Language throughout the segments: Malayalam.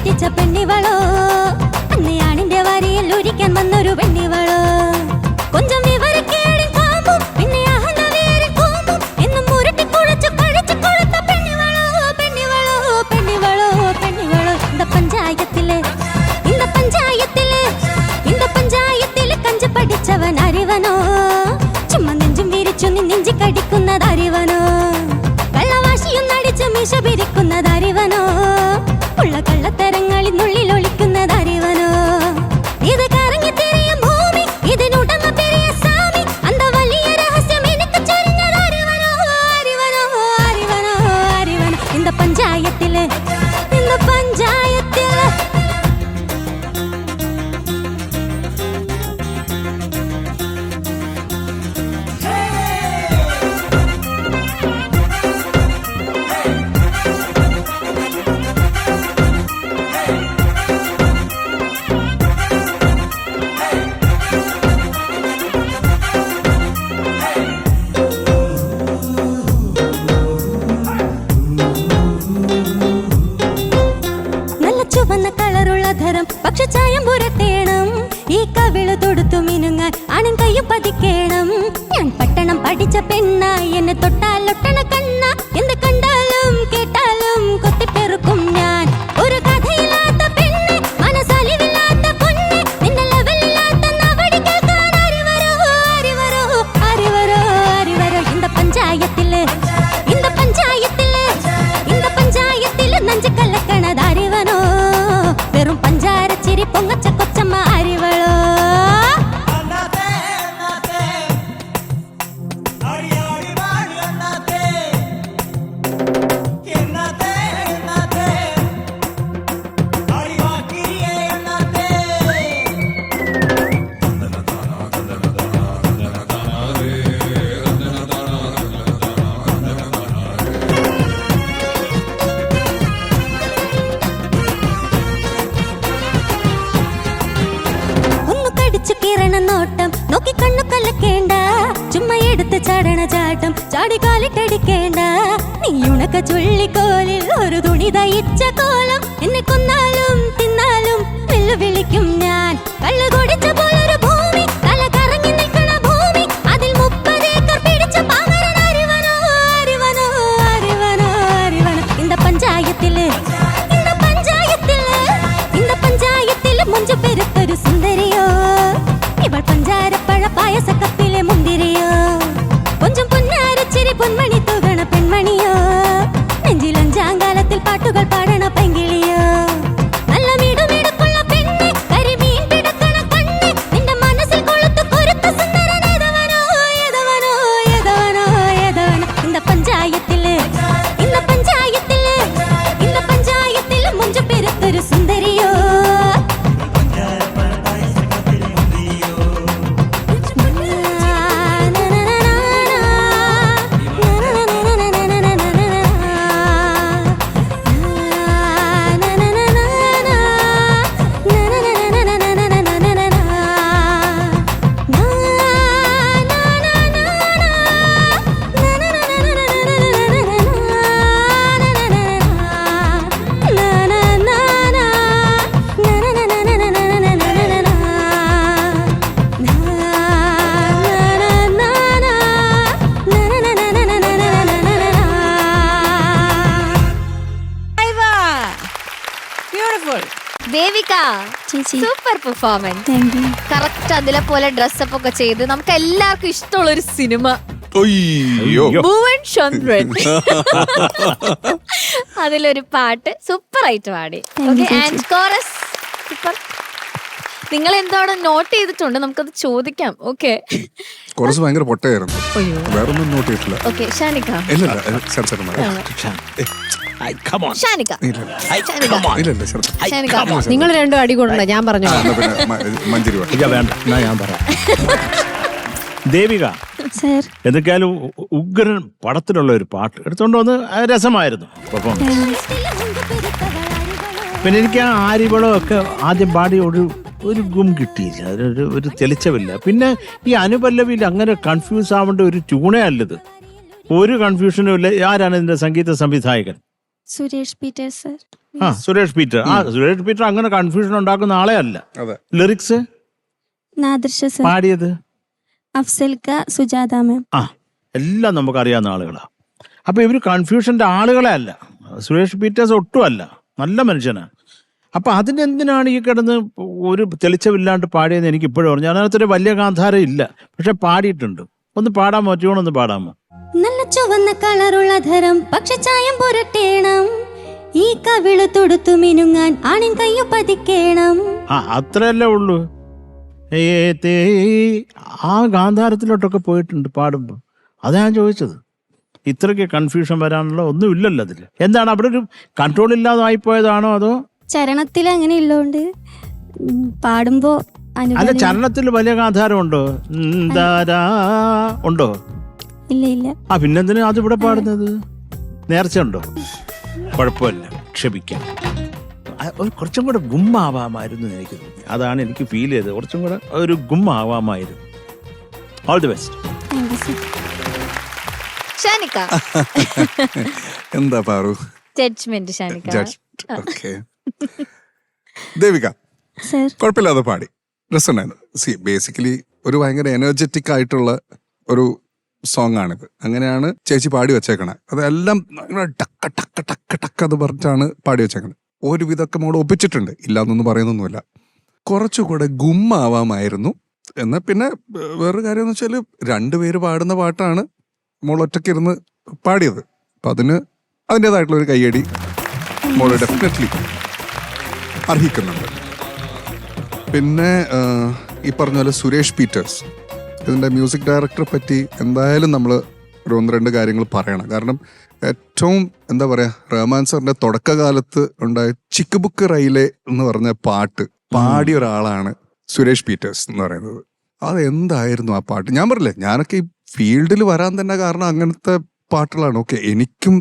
പറ്റിച്ച പെണ്ണിവളോ അന്നയാണിന്റെ വരിയിൽ ഒരിക്കാൻ വന്നൊരു പെണ്ണിവളോ കൊഞ്ചം വിവരക്കേടും കാമ്പും പിന്നെ അഹനവേറിൽ കൂമ്പും എന്നും മുരട്ടി കുഴച്ചു കഴിച്ചു കൊളുത്ത പെണ്ണിവളോ പെണ്ണിവളോ പെണ്ണിവളോ പെണ്ണിവളോ இந்த പഞ്ചായത്തിലെ കഞ്ച പഠിച്ചവൻ അറിവനോ ചുമ്മാ നെഞ്ചും വിരിച്ചു നെഞ്ചി കടിക്കുന്നത് അറിവനോ കള്ളവാശിയും നടിച്ചു മീശ പിരിക്കുന്നത് അറിവനോ ഉള്ള കള്ളത്തരങ്ങളിൽ നുള്ളിൽ ഒളിക്കുന്നത് അറിവനോ ഇത് കറങ്ങി തിരിയും ഭൂമി ഇതിനുടമ പെരിയ സ്വാമി അന്ത വലിയ രഹസ്യം എനിക്ക് ചൊരിഞ്ഞത് അറിവനോ അറിവനോ അറിവനോ അറിവനോ இந்த പഞ്ചായത്തിലെ പക്ഷെ ചായം പുരട്ടേണം ഈ കവിള് തൊടുത്തു മിനുങ്ങാൻ ആണും കയ്യും പതിക്കേണം ഞാൻ പട്ടണം പഠിച്ച പെണ്ണ എന്നെ തൊട്ടാലൊട്ടണ കണ്ണ എന്ത് കണ്ടാലും കേട്ടാലും കൊത്തിപ്പെറുക്കും ഞാൻ ഒരു കഥയില്ലാത്ത പെണ്ണ് മനസ്സലിവില്ലാത്ത പൊന്ന് നിന്റെ ലെവലില്ലാത്ത നവടി കേൾക്കാൻ അറിവരോ അറിവരോ അറിവരോ അറിവരോ இந்த പഞ്ചായത്തില് നഞ്ച് കലക്കണത് അറിവനോ വെറും പഞ്ചാര ചിരി പൊങ്ങച്ച കൊച്ചമ്മ അറിവളോ നോട്ടം നോക്കി കണ്ണു കലക്കേണ്ട ചുമ്മാ എടുത്ത് ചാടണ ചാട്ടം ചാടി കാലിട്ടടിക്കേണ്ട നീ ഉണക്ക ചുള്ളിക്കോലിൽ ഒരു തുണി തയ്ച്ച കോലം എന്നെ കൊന്നാലും തിന്നാലും വെല്ലുവിളിക്കും ഞാൻ കള്ളു കുടിച്ച പോലൊരു ഭൂമി തല കറങ്ങി നിൽക്കണ ഭൂമി അതിൽ 30 ഏക്കർ പിടിച്ച പാമരൻ അറിവനോ അറിവനോ അറിവനോ അറിവനോ இந்த പഞ്ചായത്തില് മുഞ്ചു പെരുത്തൊരു സുന്ദരിയോ ഇവൾ പഞ്ചാരപ്പഴ പായസക്കപ്പിലെ മുന്തിരിയോ കൊഞ്ചും പൊന്നാരച്ചിരി പൊന്മണി തൂകണ പെൺമണിയോ നെഞ്ചിലഞ്ചാങ്കാലത്തിൽ പാട്ടുകൾ പാടണ പൈങ്കിളിയോ നല്ല മിടുമിടുക്കുള്ള പെണ്ണ് കരിമീൻ പിടക്കണ കണ്ണ് നിന്റെ മനസ്സിൽ കൊളുത്തു കൊരുത്ത സുന്ദരൻ ഏതവനോ ഏതവനോ ഏതവനോ ഏതവനോ இந்த പഞ്ചായത്തില് മുഞ്ചു പെരുത്തൊരു സുന്ദരിയോ സൂപ്പർ പെർഫോമൻസ്. കറക്റ്റ് അതിലെ പോലെ ഡ്രസ്സപ്പ് ഒക്കെ ചെയ്ത് നമുക്ക് എല്ലാവർക്കും ഇഷ്ടമുള്ള ഒരു സിനിമ ഭുവൻ ചന്ദ്രൻ. അതിലൊരു പാട്ട് സൂപ്പർ ആയിട്ട് പാടി. And chorus super. നിങ്ങൾ എന്താണ് നോട്ട് ചെയ്തിട്ടുണ്ട്, നമുക്കത് ചോദിക്കാം. ഓക്കെ, കോറസ് ഭയങ്കര പൊട്ടയായിരുന്നു, വേറൊന്നും നോട്ട് ചെയ്തിട്ടില്ല. ഓക്കെ, ഷാനിക നിങ്ങൾ രണ്ടും അടി കൊണ്ടോ? ഞാൻ പറഞ്ഞു ഞാൻ പറയാം. ദേവിക, എന്തൊക്കെയാലും ഉഗ്രൻ പടത്തിലുള്ള ഒരു പാട്ട് എടുത്തോണ്ട് വന്ന് രസമായിരുന്നു പെർഫോമൻസ്. പിന്നെ എനിക്ക് ആ ആരിവളം ഒക്കെ ആദ്യം പാടി ഒരു ഗും കിട്ടിയില്ല, ഒരു തെളിച്ചമില്ല. പിന്നെ ഈ അനുപല്ലവിയിൽ അങ്ങനെ കൺഫ്യൂസ് ആവേണ്ട ഒരു ട്യൂണേ അല്ലത്, ഒരു കൺഫ്യൂഷനും ഇല്ല. ആരാണ് ഇതിന്റെ സംഗീത സംവിധായകൻ? Suresh Peter sir. ആ സുരേഷ് പീറ്റർ. സുരേഷ് പീറ്റർ അങ്ങനെ കൺഫ്യൂഷൻ ഉണ്ടാക്കുന്ന ആളെ അല്ല. അതെ. ലിറിക്സ് നാദൃശ സർ, പാടിയത് അഫ്സൽക്ക, സുജാത മാം. ആ എല്ലാം നമുക്കറിയാവുന്ന ആളുകളാണ്. അപ്പൊ ഇവര് കൺഫ്യൂഷന്റെ ആളുകളെ അല്ല. സുരേഷ് പീറ്റേഴ്സ് ഒട്ടും അല്ല, നല്ല മനുഷ്യനാണ്. അപ്പൊ അതിനെന്തിനാണ് ഈ കിടന്ന് ഒരു തെളിച്ചമില്ലാണ്ട് പാടിയെന്ന് എനിക്ക് ഇപ്പോഴും പറഞ്ഞു. അതിനകത്തൊരു വലിയ ഗാന്ധാരം ഇല്ല, പക്ഷെ പാടിയിട്ടുണ്ട്. ഒന്ന് പാടാമോ? ട്യൂണൊന്ന് പാടാമോ? നല്ല ചുവന്ന കളറുള്ള ധരം പക്ഷെ ചായം പുരട്ടേണം, ഈ കവിള് തൊടുത്തു മിനുങ്ങാൻ ആണിൻ കയ്യു പതിക്കേണം. ആ അത്രയല്ലേ ഉള്ളൂ. ആ ഗാന്ധാരത്തിലോട്ടൊക്കെ പോയിട്ടുണ്ട് പാടുമ്പോൾ. അതാ ഞാൻ ചോദിച്ചത്. ഇത്രയ്ക്ക് കൺഫ്യൂഷൻ വരാനുള്ള ഒന്നുമില്ലല്ലോ അതിൽ. എന്താണ് അവിടെ ഒരു കൺട്രോൾ ഇല്ലാതെ ആയിപ്പോയതാണോ അതോ ചരണത്തിൽ അങ്ങനെ ഉള്ളതുകൊണ്ട് പാടുമ്പോ അല്ല ചരണത്തിൽ വലിയ ഗാന്ധാരം ഉണ്ടോ? ഉണ്ടോ? ഇല്ല. ആ പിന്നെന്തിനാ അതിവിടെ പാടുന്നത്? നേർച്ച ഉണ്ടോ? കുഴപ്പമില്ല, ക്ഷമിക്കാം. കുറച്ചും കൂടെ ഗുമ്മാവാമായിരുന്നു എനിക്ക് തോന്നി. അതാണ് എനിക്ക് ഫീൽ ചെയ്തത്. കുറച്ചും കൂടെ ഒരു ഗുമ്മാവാമായിരുന്നു. All the best. ഷാനിക്ക. എന്താ Paru? Judgement Shanika. Okay. Devika sir, കുഴപ്പമില്ലാതെ പാടി, രസമുണ്ടായിരുന്നു. ബേസിക്കലി ഒരു ഭയങ്കര എനർജറ്റിക് ആയിട്ടുള്ള ഒരു സോങ് ആണിത്. അങ്ങനെയാണ് ചേച്ചി പാടി വെച്ചേക്കണേ. അതെല്ലാം ടക്ക ടക്ക ടക്ക ടക്ക അത് പറഞ്ഞിട്ടാണ് പാടി വെച്ചേക്കണത്. ഒരുവിധമൊക്കെ മോള് ഒപ്പിച്ചിട്ടുണ്ട്, ഇല്ലാന്നൊന്നും പറയുന്നൊന്നുമില്ല. കുറച്ചുകൂടെ ഗുമ്മാവാമായിരുന്നു. എന്നാൽ പിന്നെ വേറൊരു കാര്യം എന്ന് വെച്ചാൽ രണ്ടുപേര് പാടുന്ന പാട്ടാണ് മോൾ ഒറ്റയ്ക്ക് ഇരുന്ന് പാടിയത്. അപ്പം അതിൻ്റെതായിട്ടുള്ള ഒരു കയ്യടി മോള് ഡെഫിനറ്റ്ലി അർഹിക്കുന്നുണ്ട്. പിന്നെ ഈ പറഞ്ഞ പോലെ സുരേഷ് പീറ്റേഴ്സ്, ഇതിൻ്റെ മ്യൂസിക് ഡയറക്ടറെ പറ്റി എന്തായാലും നമ്മൾ ഒരു 1-2 കാര്യങ്ങൾ പറയണം. കാരണം ഏറ്റവും എന്താ പറയുക, റഹ്മാൻ സാറിൻ്റെ തുടക്കകാലത്ത് ഉണ്ടായ ചിക്ക് ബുക്ക് റൈലെ എന്ന് പറഞ്ഞ പാട്ട് പാടിയ ഒരാളാണ് സുരേഷ് പീറ്റേഴ്സ് എന്ന് പറയുന്നത്. അതെന്തായിരുന്നു ആ പാട്ട്? ഞാൻ പറഞ്ഞില്ലേ, ഞാനൊക്കെ ഈ ഫീൽഡിൽ വരാൻ തന്നെ കാരണം അങ്ങനത്തെ പാട്ടുകളാണ്. ഓക്കെ, എനിക്കും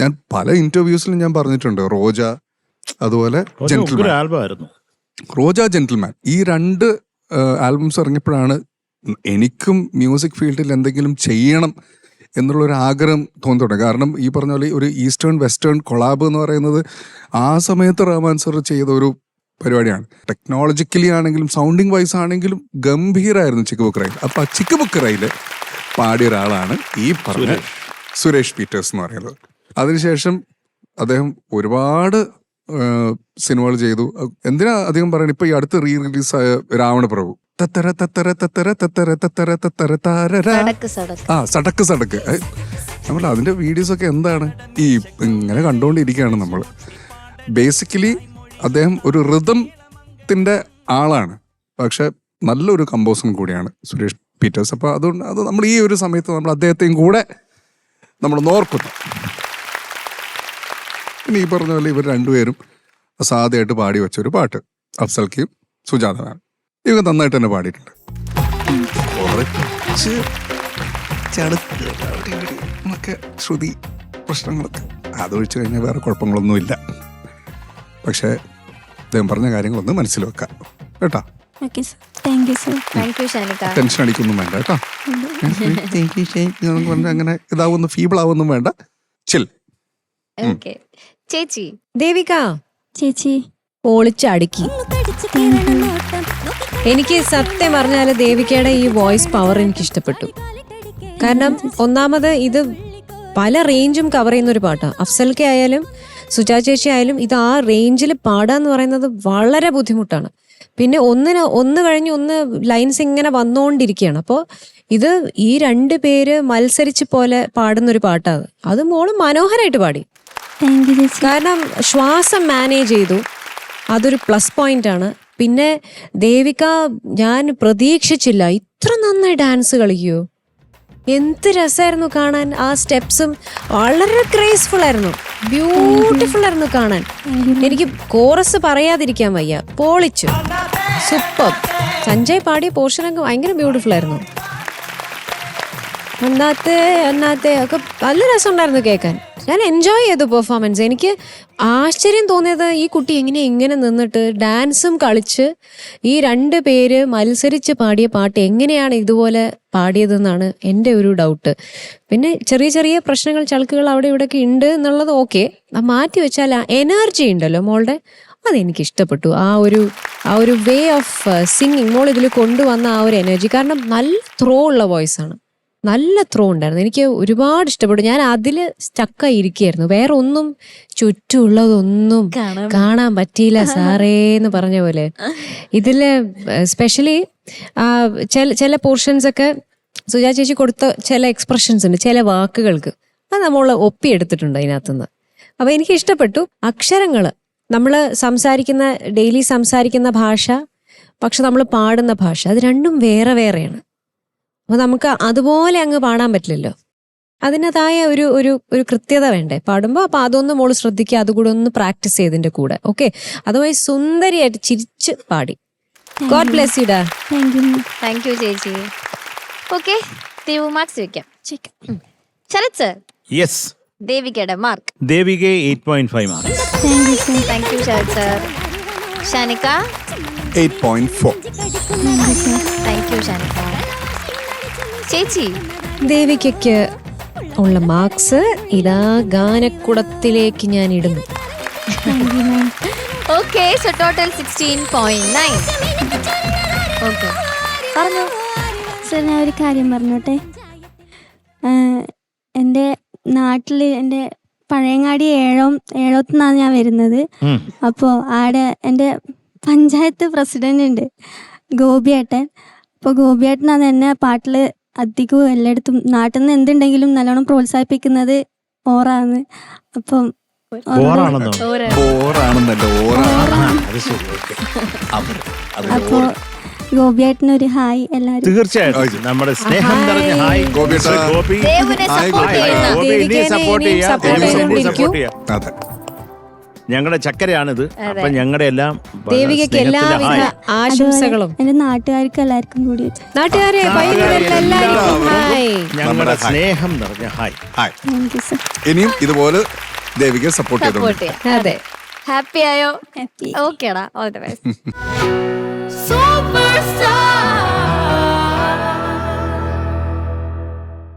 ഞാൻ പല ഇന്റർവ്യൂസിലും ഞാൻ പറഞ്ഞിട്ടുണ്ട്, റോജ, അതുപോലെ റോജ ജെന്റിൽമാൻ, ഈ 2 ആൽബംസ് ഇറങ്ങിയപ്പോഴാണ് എനിക്കും മ്യൂസിക് ഫീൽഡിൽ എന്തെങ്കിലും ചെയ്യണം എന്നുള്ളൊരു ആഗ്രഹം തോന്നി തുടങ്ങി. കാരണം ഈ പറഞ്ഞ പോലെ ഒരു ഈസ്റ്റേൺ വെസ്റ്റേൺ കൊളാബ് എന്ന് പറയുന്നത് ആ സമയത്ത് റഹ്മാൻ സർ ചെയ്ത ഒരു പരിപാടിയാണ്. ടെക്നോളജിക്കലി ആണെങ്കിലും സൗണ്ടിങ് വൈസ് ആണെങ്കിലും ഗംഭീരമായിരുന്നു ചിക്ക് ബുക്ക് റൈൽ. അപ്പൊ ആ ചിക്ക് ബുക്ക് റൈല് പാടിയ ഒരാളാണ് ഈ പറഞ്ഞ സുരേഷ് പീറ്റേഴ്സ് എന്ന് പറയുന്നത്. അതിനുശേഷം അദ്ദേഹം ഒരുപാട് സിനിമകൾ ചെയ്തു. എന്തിനാ അധികം പറയണ, ഇപ്പൊ ഈ അടുത്ത് റിലീസായ രാവണപ്രഭു, തത്തര തത്തര തത്തര തത്തര തത്തര തത്തര താരര, സടക്ക് സടക്ക്, നമ്മൾ അതിന്റെ വീഡിയോസ് ഒക്കെ എന്താണ് ഈ ഇങ്ങനെ കണ്ടുകൊണ്ടിരിക്കുകയാണ് നമ്മൾ. ബേസിക്കലി അദ്ദേഹം ഒരു റിതത്തിന്റെ ആളാണ്, പക്ഷെ നല്ലൊരു കമ്പോസറും കൂടിയാണ് സുരേഷ് പീറ്റേഴ്സ്. അപ്പൊ അതുകൊണ്ട് അത് നമ്മൾ ഈ ഒരു സമയത്ത് നമ്മൾ അദ്ദേഹത്തെയും കൂടെ നമ്മൾ നോർക്കുന്നു. പിന്നെ ഈ പറഞ്ഞ പോലെ ഇവർ രണ്ടുപേരും അസാധ്യമായിട്ട് പാടി വെച്ചൊരു പാട്ട്, അഫ്സൽക്കയും സുജാത മാം, ഇവർ നന്നായിട്ട് തന്നെ പാടിയിട്ടുണ്ട്. കുറച്ച് ചടുക്ക് ശ്രുതി പ്രശ്നങ്ങളൊക്കെ അതൊഴിച്ചു കഴിഞ്ഞാൽ വേറെ കുഴപ്പങ്ങളൊന്നുമില്ല. പക്ഷേ അദ്ദേഹം പറഞ്ഞ കാര്യങ്ങളൊന്ന് മനസ്സിൽ വെക്കാം കേട്ടോ. ടെൻഷൻ അടിക്കൊന്നും വേണ്ട കേട്ടോ. പറഞ്ഞ അങ്ങനെ ഇതാവൊന്നും ഫീബിൾ ആവൊന്നും വേണ്ട. ചിൽ. ചേച്ചി ദേവിക ചേച്ചി പൊളിച്ചടുക്കി. എനിക്ക് സത്യം പറഞ്ഞാല് ദേവികയുടെ ഈ വോയിസ് പവർ എനിക്ക് ഇഷ്ടപ്പെട്ടു. കാരണം ഒന്നാമത് ഇത് പല റേഞ്ചും കവർ ചെയ്യുന്ന ഒരു പാട്ടാണ്. അഫ്സൽക്ക ആയാലും സുജാ ചേച്ചി ആയാലും ഇത് ആ റേഞ്ചിൽ പാടാന്ന് പറയുന്നത് വളരെ ബുദ്ധിമുട്ടാണ്. പിന്നെ ഒന്ന് കഴിഞ്ഞ് ഒന്ന് ലൈൻസ് ഇങ്ങനെ വന്നുകൊണ്ടിരിക്കുകയാണ്. അപ്പോൾ ഇത് ഈ 2 പേര് മത്സരിച്ച് പോലെ പാടുന്നൊരു പാട്ടാണ്. അത് മോള് മനോഹരമായിട്ട് പാടി. കാരണം ശ്വാസം മാനേജ് ചെയ്തു, അതൊരു പ്ലസ് പോയിന്റ് ആണ്. പിന്നെ ദേവിക, ഞാൻ പ്രതീക്ഷിച്ചില്ല ഇത്ര നന്നായി ഡാൻസ് കളിക്കുമോ. എന്ത് രസമായിരുന്നു കാണാൻ. ആ സ്റ്റെപ്സും വളരെ ഗ്രേസ്ഫുൾ ആയിരുന്നു, ബ്യൂട്ടിഫുൾ ആയിരുന്നു കാണാൻ. എനിക്ക് കോറസ് പറയാതിരിക്കാൻ വയ്യ, പൊളിച്ചു, സൂപ്പർ. സഞ്ജയ് പാടിയ പോർഷനൊക്കെ ഭയങ്കര ബ്യൂട്ടിഫുൾ ആയിരുന്നു. ഒന്നാത്തെ ഒക്കെ നല്ല രസമുണ്ടായിരുന്നു കേൾക്കാൻ. ഞാൻ എൻജോയ് ചെയ്തു പെർഫോമൻസ്. എനിക്ക് ആശ്ചര്യം തോന്നിയത് ഈ കുട്ടി ഇങ്ങനെ നിന്നിട്ട് ഡാൻസും കളിച്ച് ഈ 2 പേര് മത്സരിച്ച് പാടിയ പാട്ട് എങ്ങനെയാണ് ഇതുപോലെ പാടിയതെന്നാണ് എൻ്റെ ഒരു ഡൗട്ട്. പിന്നെ ചെറിയ ചെറിയ പ്രശ്നങ്ങൾ ചളുക്കുകൾ അവിടെ ഇവിടെയൊക്കെ ഉണ്ട് എന്നുള്ളത് ഓക്കെ, മാറ്റി വെച്ചാൽ ആ എനർജി ഉണ്ടല്ലോ മോളുടെ, അതെനിക്ക് ഇഷ്ടപ്പെട്ടു. ആ ഒരു വേ ഓഫ് സിംഗിങ് മോൾ ഇതിൽ കൊണ്ടുവന്ന ആ ഒരു എനർജി. കാരണം നല്ല ത്രോ ഉള്ള വോയിസ് ആണ്, നല്ല ത്രോ ഉണ്ടായിരുന്നു. എനിക്ക് ഒരുപാട് ഇഷ്ടപ്പെട്ടു. ഞാൻ അതിൽ സ്റ്റക്കായി ഇരിക്കുകയായിരുന്നു. വേറെ ഒന്നും ചുറ്റുമുള്ളതൊന്നും കാണാൻ പറ്റിയില്ല സാറേ എന്ന് പറഞ്ഞ പോലെ. ഇതില് സ്പെഷ്യലി ചില പോർഷൻസ് ഒക്കെ സുജാ ചേച്ചി കൊടുത്ത ചില എക്സ്പ്രഷൻസ് ഉണ്ട്, ചില വാക്കുകൾക്ക് അത് നമ്മൾ ഒപ്പിയെടുത്തിട്ടുണ്ട് അതിനകത്തുനിന്ന്. അപ്പൊ എനിക്ക് ഇഷ്ടപ്പെട്ടു. അക്ഷരങ്ങള് നമ്മൾ ഡെയിലി സംസാരിക്കുന്ന ഭാഷ, പക്ഷെ നമ്മൾ പാടുന്ന ഭാഷ, അത് രണ്ടും വേറെ വേറെയാണ്. അപ്പൊ നമുക്ക് അതുപോലെ അങ്ങ് പാടാൻ പറ്റില്ലല്ലോ. അതിൻ്റെതായ ഒരു കൃത്യത വേണ്ടേ പാടുമ്പോൾ. അപ്പൊ അതൊന്ന് മോള് ശ്രദ്ധിക്കുക, അതുകൂടെ ഒന്ന് പ്രാക്ടീസ് ചെയ്തിന്റെ കൂടെ. ഓക്കെ, അതുമായി സുന്ദരിയായിട്ട് ചിരിച്ച് പാടി. ഗോഡ് ബ്ലെസ് യു ഡാ. താങ്ക് യു ചേച്ചി. ഓക്കെ, ദേവു മാർക്സ് വെക്കാം. ശരത് സർ, യെസ്, ദേവികയുടെ mark. Devika 8.5 mark. Thank you Sarath sir. Shanika 8.4. Thank you Shanika. ചേച്ചി ദേവികയ്ക്ക് ഉള്ള മാർക്സ് ഇതാ ഗാനക്കുടത്തിലേക്ക് ഞാൻ ഇടുന്നു. Okay, so total 16.9. ഓക്കെ, പറഞ്ഞോ സർ. ഞാൻ ഒരു കാര്യം പറഞ്ഞോട്ടെ. എൻ്റെ നാട്ടിൽ എൻ്റെ പഴയങ്ങാടി ഏഴോത്തുനിന്നാണ് ഞാൻ വരുന്നത്. അപ്പോൾ ആടെ എൻ്റെ പഞ്ചായത്ത് പ്രസിഡന്റ് ഉണ്ട്, ഗോപിയേട്ടൻ. അപ്പോൾ ഗോപിയേട്ടനാണ് എന്നെ പാട്ടിൽ അധികവും എല്ലായിടത്തും നാട്ടിൽ നിന്ന് എന്തുണ്ടെങ്കിലും നല്ലോണം പ്രോത്സാഹിപ്പിക്കുന്നത് ഓറാണ്. അപ്പം അപ്പോൾ ഗോപിയേട്ടനൊരു ഹായ് എല്ലാവരും. തീർച്ചയായിട്ടും നമ്മുടെ സ്നേഹം നിറഞ്ഞ ഹായ് ഗോപി. ദേവുനെ സപ്പോർട്ട് ചെയ്യുന്ന സപ്പോർട്ട് ചെയ്യാം. ഞങ്ങളുടെ ചക്കരയാണിത്. അപ്പൊ ഞങ്ങളുടെ എല്ലാം ദേവികയ്ക്ക് എല്ലാവിധ ആശംസകളും. എൻ്റെ നാട്ടുകാർക്ക് എല്ലാവർക്കും കൂടി നാട്ടുകാരെ ഹായ്. ഞങ്ങളുടെ സ്നേഹം നിറഞ്ഞ ഹായ്. Thank you sir. ഇനിയും ഇതുപോലെ ദേവിക സപ്പോർട്ട് ചെയ്തു. സപ്പോർട്ട് ചെയ്യാം. അതെ, ഹാപ്പി ആയോ? ഹാപ്പി. ഓക്കേടാ, ഓൾ ദി ബെസ്റ്റ്.